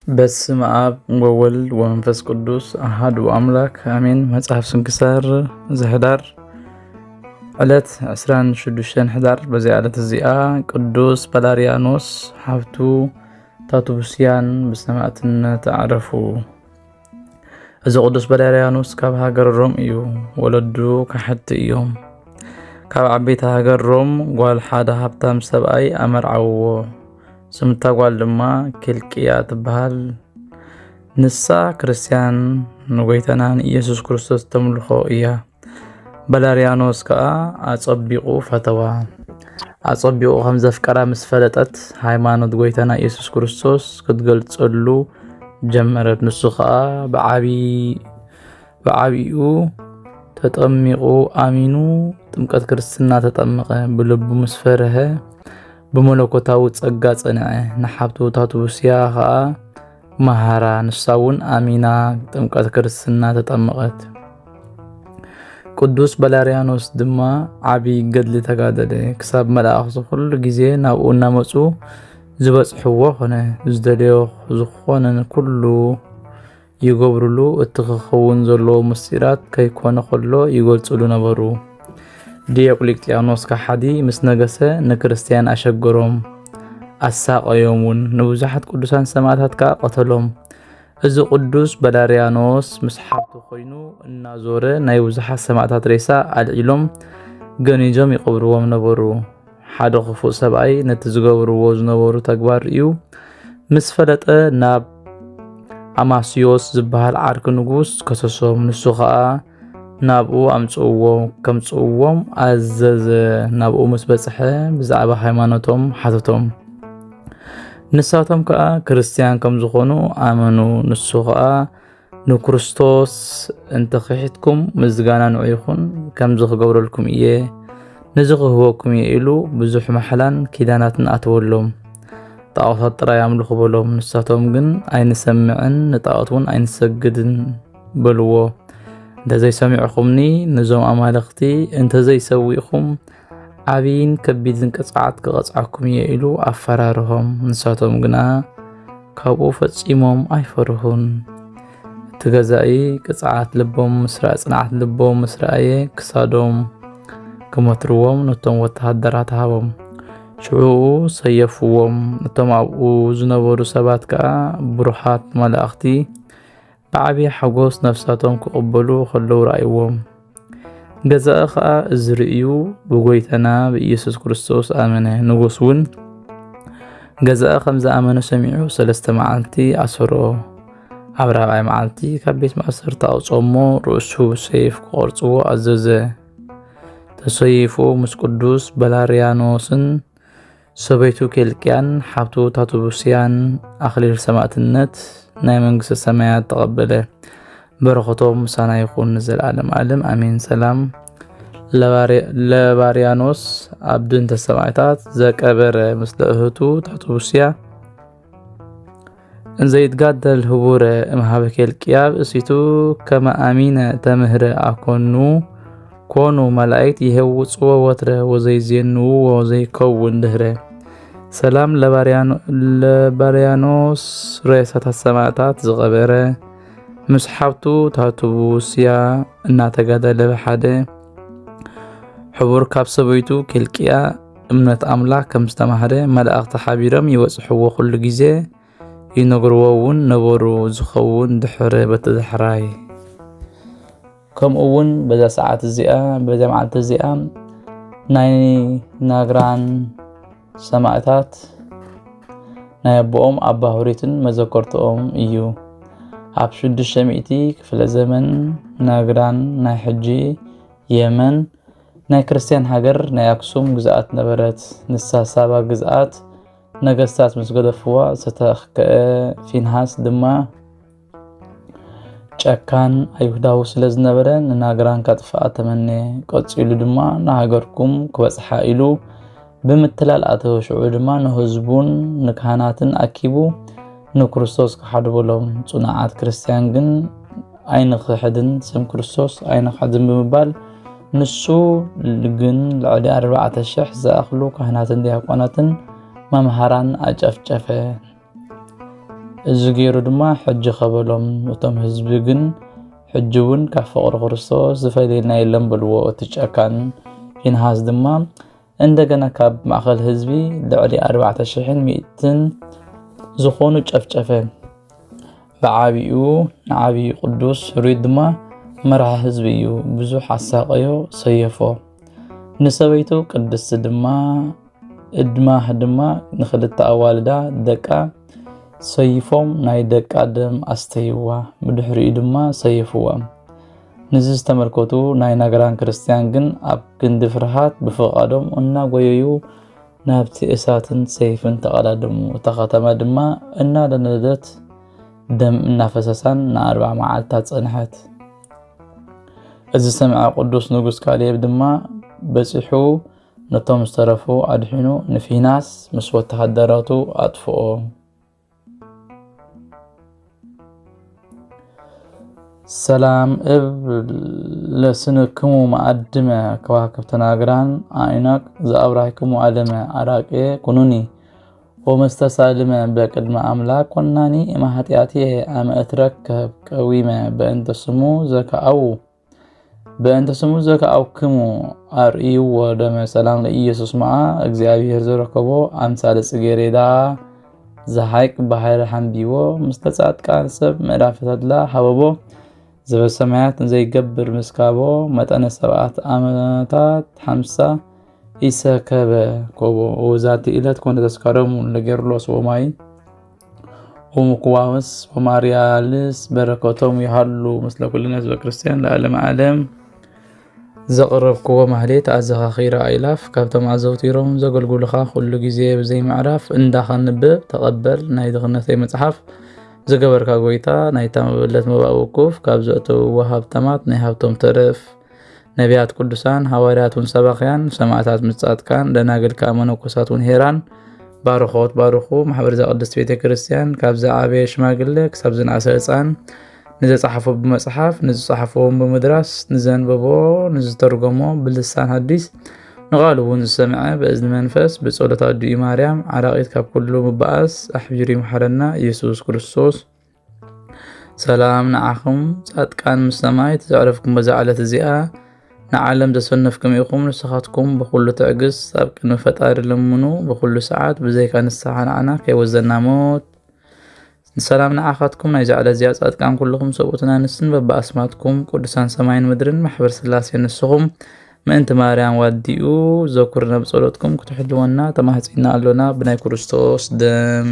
በስመ አብ ወወልድ ወመንፈስ ቅዱስ አሐዱ አምላክ አሜን። መጽሐፍ ስንክሳር ዘህዳር ዕለት 26 ህዳር። በዚህ ዕለት እዚኣ ቅዱስ ጳላርያኖስ ሀብቱ ታቱብስያን ብሰማዕትነት አረፉ። እዚ ቅዱስ ጳላርያኖስ ካብ ሃገር ሮም እዩ። ወለዱ ካሕቲ እዮም። ካብ ዓበይቲ ሃገር ሮም ጓል ሓደ ሃብታም ሰብኣይ ኣመርዓውዎ። ስምታ ጓል ድማ ኪልቅያ ትበሃል። ንሳ ክርስቲያን ንጎይተናን ኢየሱስ ክርስቶስ ተምልኾ እያ። ጳላርያኖስ ከዓ አጸቢቁ ፈተዋ። አጸቢቁ ከም ዘፍቀራ ምስ ፈለጠት ሃይማኖት ጎይተና ኢየሱስ ክርስቶስ ክትገልጸሉ ጀመረት። ንሱ ከዓ ብዓቢኡ ተጠሚቁ አሚኑ ጥምቀት ክርስትና ተጠመቀ። ብልቡ ምስ ፈረኸ ብመለኮታዊ ጸጋ ጸንዐ። ንሓብቱ ታቱብስያ ከዓ መሃራ። ንሳውን አሚና ጥምቀት ክርስትና ተጠመቀት። ቅዱስ ጳላርያኖስ ድማ ዓብይ ገድሊ ተጋደለ። ክሳብ መላእኽቲ ኩሉ ግዜ ናብኡ እናመፁ ዝበጽሕዎ ኾነ። ዝደልዮ ዝኾነ ኩሉ ይገብርሉ። እቲ ክኸውን ዘለዎ ምስጢራት ከይኮነ ከሎ ይገልጽሉ ነበሩ። ዲዮቅልጥያኖስ ካሓዲ ምስ ነገሰ ንክርስቲያን አሸገሮም አሳቀዮምን። ንብዙሓት ቅዱሳን ሰማዕታት ከዓ ቀተሎም። እዚ ቅዱስ ጳላርያኖስ ምስ ሓብቱ ኮይኑ እናዞረ ናይ ብዙሓት ሰማዕታት ሬሳ አልዒሎም ገኒጆም ይቀብርዎም ነበሩ። ሓደ ክፉእ ሰብኣይ ነቲ ዝገብርዎ ዝነበሩ ተግባር እዩ ምስ ፈለጠ ናብ አማስዮስ ዝበሃል ዓርኪ ንጉስ ከሰሶም። ንሱ ከዓ ናብኡ ከምጽውዎም አዘዘ። ናብኡ ምስ በጽሐ ብዛዕባ ሃይማኖቶም ሓተቶም። ንሳቶም ከዓ ክርስቲያን ከም ዝኾኑ አመኑ። ንሱ ከዓ ንክርስቶስ እንተኺሕትኩም ምዝጋና ንዑ ይኹን ከምዚ ክገብረልኩም እየ ነዚ ክህበኩም እየ ኢሉ ብዙሕ መሕላን ኪዳናትን ኣተወሎም። ጣዖታት ጥራይ ኣምልኹ በሎም። ንሳቶም ግን ኣይንሰምዕን ንጣዖት እውን ኣይንሰግድን በልዎ። እንተዘይሰሚዕኹምኒ ነዞም ኣማልኽቲ እንተዘይሰዊዕኹም ዓብይን ከቢድን ቅፅዓት ክቐፅዓኩም እየ ኢሉ ኣፈራርሆም። ንሳቶም ግና ካብኡ ፈጺሞም ኣይፈርሁን። እቲ ገዛኢ ቅፅዓት ልቦም ምስራእ ጽንዓት ልቦም ምስ ረኣየ ክሳዶም ክመትርዎም ነቶም ወተሃደራት ሃቦም። ሽዑኡ ሰየፍዎም። እቶም ኣብኡ ዝነበሩ ሰባት ከዓ ብሩሃት መላእኽቲ ብዓብይ ሓጎስ ነፍሳቶም ክቕበሉ ከለዉ ረኣይዎም። ገዛኢ ከዓ እዚ ርእዩ ብጎይተና ብኢየሱስ ክርስቶስ ኣመነ። ንጉስ እውን ገዛኢ ከም ዝኣመነ ሰሚዑ 3 መዓልቲ ኣሰሮ። ኣብ 4ይ መዓልቲ ካብ ቤት ማእሰርቲ ኣውፅኦሞ ርእሱ ብሰይፍ ክቆርጽዎ ኣዘዘ። ተሰይፉ ምስ ቅዱስ ጳላርያኖስን ሰበይቱ ኪልቅያን ሓብቱ ታቱብስያን ኣኽሊል ሰማዕትነት ናይ መንግስቲ ሰማያት ተቐበለ። በረኸቶም ምሳና ይኹን ንዘለዓለም ዓለም አሜን። ሰላም ለጳላርያኖስ ኣብ ድንተ ሰማዕታት ዘቀበረ ምስለ እህቱ ታቱብስያ እንዘይትጋደል ህቡረ እምሃበ ኪልቅያ ብእሲቱ ከመ አሚነ ተምህረ ኣኮኑ ኮኑ መላእክት ይሄውፅዎ ወትረ ወዘይዜንዎ ወዘይከውን ድህረ። ሰላም ለጳላርያኖስ ሬሳታት ሰማዕታት ዝቐበረ ምስ ሓብቱ ታቱብስያ እናተጋደለ ብሓደ ሕቡር ካብ ሰበይቱ ኪልቅያ እምነት ኣምላክ ከም ዝተማሃረ መላእኽቲ ሓቢሮም ይበጽሕዎ ኩሉ ግዜ ይነግርዎ እውን ነበሩ። ዝኸውን ድሕረ በቲ ዳሕራይ ከምኡ እውን በዛ ሰዓት እዚኣ በዛ መዓልቲ እዚኣ ናይ ናግራን ሰማዕታት ናይ ኣቦኦም ኣባ ሁሪትን መዘከርትኦም እዩ። ኣብ 600 ክፍለ ዘመን ናግራን ናይ ሕጂ የመን ናይ ክርስቲያን ሃገር ናይ ኣክሱም ግዝኣት ነበረት። ንሳ ሳባ ግዝኣት ነገስታት ምስ ገደፍዋ ዝተኸአ ፊንሃስ ድማ ጨካን ኣይሁዳዊ ስለ ዝነበረ ንናግራን ካጥፍኣ ተመነ። ቀፂሉ ድማ ንሃገርኩም ክበጽሓ ኢሉ ብምትላል ኣተወ። ሽዑ ድማ ንህዝቡን ንካህናትን ኣኪቡ ንክርስቶስ ክሓድበሎም። ጽኑዓት ክርስቲያን ግን ኣይንኽሕድን ስም ክርስቶስ ኣይንኽሕድን ብምባል ንሱ ግን ልዕሊ 4,000 ዝኣኽሉ ካህናትን ዲያቆናትን መምሃራን ኣጨፍጨፈ። እዚ ገይሩ ድማ ሕጂ ኸበሎም እቶም ህዝቢ ግን ሕጂውን ካብ ፍቕሪ ክርስቶስ ዝፈልየና የለን ብልዎ እቲ ጨካን ፊንሃስ ድማ እንደገና ካብ ማእኸል ህዝቢ ልዕሊ 4,100 ዝኾኑ ጨፍጨፈ ብዓቢኡ ንዓቢይ ቅዱስ ሩት ድማ መርሃ ህዝቢ እዩ ብዙሕ ኣሳቀዮ ሰየፎ ንሰበይቱ ቅድስቲ ድማ እድማህ ድማ ንኽልተ ኣዋልዳ ደቃ ሰይፎም ናይ ደቃ ደም ኣስተይዋ ብድሕሪኡ ድማ ሰይፍዋ ንዚ ዝተመልከቱ ናይ ናገራን ክርስቲያን ግን ኣብ ክንዲ ፍርሃት ብፍቓዶም እናጎየዩ ናብቲ እሳትን ሰይፍን ተቐዳደሙ እታ ከተማ ድማ እናደነደት ደም እናፈሰሳን ን40 መዓልታት ፀንሐት እዚ ሰምዐ ቅዱስ ንጉስ ካሌብ ድማ በፂሑ ነቶም ዝተረፉ ኣድሒኑ ንፊናስ ምስ ወተሃደራቱ ኣጥፍኦ ሰላም እብ ለስንክሙ ማዕድመ ከዋክብተ ናግራን ኣኢናቅ ዘኣብራይክሙ ኣለመ ኣራቄ ኩኑኒ ወመስተሳልመ በቅድመ ኣምላክ ኮናኒ እማሃጢያትየ ኣመ እትረከብ ቀዊመ በእንተ ስሙ ዘከኣውክሙ ኣርእይዎ ደመ ሰላም ለኢየሱስ መዓ እግዚኣብሔር ዝረከቦ ኣምሳለ ጽጌሬዳ ዘሃይቅ ባሕሪ ሓንቢዎ ምስተጻድቃን ሰብ ምዕራፍተድላ ሃበቦ ዘበሰማያት ዘይገብር ምስካቦ መጠነ 7 ዓመታት 50 ይሰከበ ኮቦ ወዛቲ ኢለት ኮነ ተስካረሙ ለጌርሎስ ወማይ ወሙክዋውስ ወማርያልስ በረከቶም ይሃሉ ምስለ ኩልነት በክርስቲያን ለዓለም ዓለም ዘቕረብክዎ ማህሌት ኣዘኻኺራ ኣይላፍ ካብቶም ኣዘውቲሮም ዘገልግሉኻ ኩሉ ግዜ ብዘይ ምዕራፍ እንዳኸንብብ ተቐበል ናይ ድኽነተይ መጽሓፍ ዝገበርካ ጎይታ ናይታ መበለት መባእ ውቁፍ ካብ ዘእተውዎ ሃብተማት ናይ ሃብቶም ተረፍ ነቢያት ቅዱሳን ሃዋርያትን ሰባኽያን ሰማዕታት ምጻትካን ደናግልካ መነኮሳትን ሄራን ባርኾት ባርኹ ማሕበር ዘቅድስት ቤተ ክርስቲያን ካብ ዝዓበየ ሽማግለ ክሳብ ዝነኣሰ ህፃን ንዘጻሕፎ ብመጽሓፍ ንዝጻሕፎም ብምድራስ ንዘንበቦ ንዝተርጎሞ ብልሳን ሐዲስ ንቃሉ እውን ዝሰምዐ በእዝኒ መንፈስ በጸሎት ኣድኡ ማርያም ዓራቂት ካብ ኩሉ ምባኣስ ኣሕቢሩ ይምሐረና ኢየሱስ ክርስቶስ ሰላም ንዓኹም ጻድቃን ምስ ሰማይት ዘዕረፍኩም በዛዕለት እዚኣ ንዓለም ዘሰነፍኩም ኢኹም ንስኻትኩም ብኩሉ ትዕግስ ኣብ ቅድሚ ፈጣሪ ልምኑ ብኩሉ ሰዓት ብዘይካ ንስሓ ንዓና ከይወዘና ሞት ሰላም ንዓኻትኩም ናይ ዛዕለ እዚኣ ጻድቃን ኩልኩም ሰብኡትና ንስን በብኣስማትኩም ቅዱሳን ሰማይን ምድርን ማሕበር ስላሴ ንስኹም ምእንቲ ማርያም ዋዲኡ ዘኩርና ብጸሎትኩም ክትሕልወና ተማህጺና ኣሎና ብናይ ክርስቶስ ደም